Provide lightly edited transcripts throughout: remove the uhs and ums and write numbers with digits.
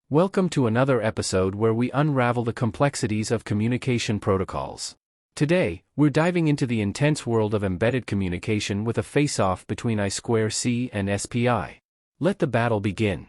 Welcome to another episode where we unravel the complexities of communication protocols. Today, we're diving into the intense world of embedded communication with a face-off between I2C and SPI. Let the battle begin.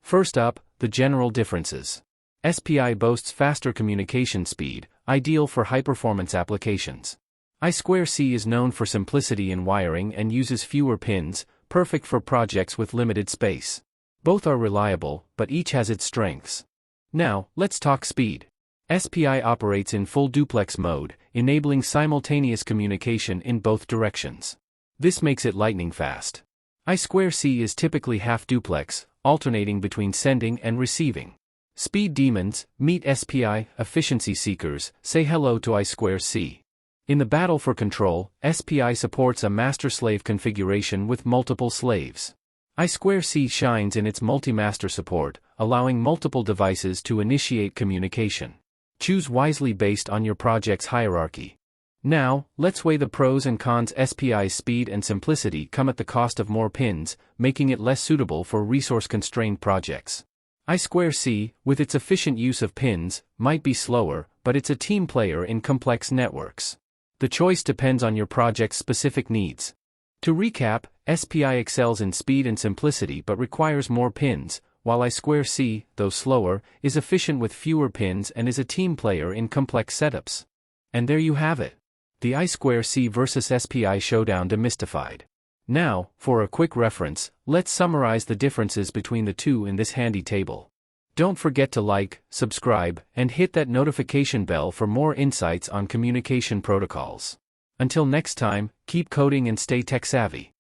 First up, the general differences. SPI boasts faster communication speed, ideal for high-performance applications. I2C is known for simplicity in wiring and uses fewer pins, perfect for projects with limited space. Both are reliable, but each has its strengths. Now, let's talk speed. SPI operates in full duplex mode, enabling simultaneous communication in both directions. This makes it lightning fast. I2C is typically half duplex, alternating between sending and receiving. Speed demons, meet SPI, efficiency seekers, say hello to I2C. In the battle for control, SPI supports a master-slave configuration with multiple slaves. I2C shines in its multi-master support, allowing multiple devices to initiate communication. Choose wisely based on your project's hierarchy. Now, let's weigh the pros and cons. SPI's speed and simplicity come at the cost of more pins, making it less suitable for resource-constrained projects. I2C, with its efficient use of pins, might be slower, but it's a team player in complex networks. The choice depends on your project's specific needs. To recap, SPI excels in speed and simplicity but requires more pins, while I2C, though slower, is efficient with fewer pins and is a team player in complex setups. And there you have it. The I2C versus SPI showdown demystified. Now, for a quick reference, let's summarize the differences between the two in this handy table. Don't forget to like, subscribe, and hit that notification bell for more insights on communication protocols. Until next time, keep coding and stay tech-savvy.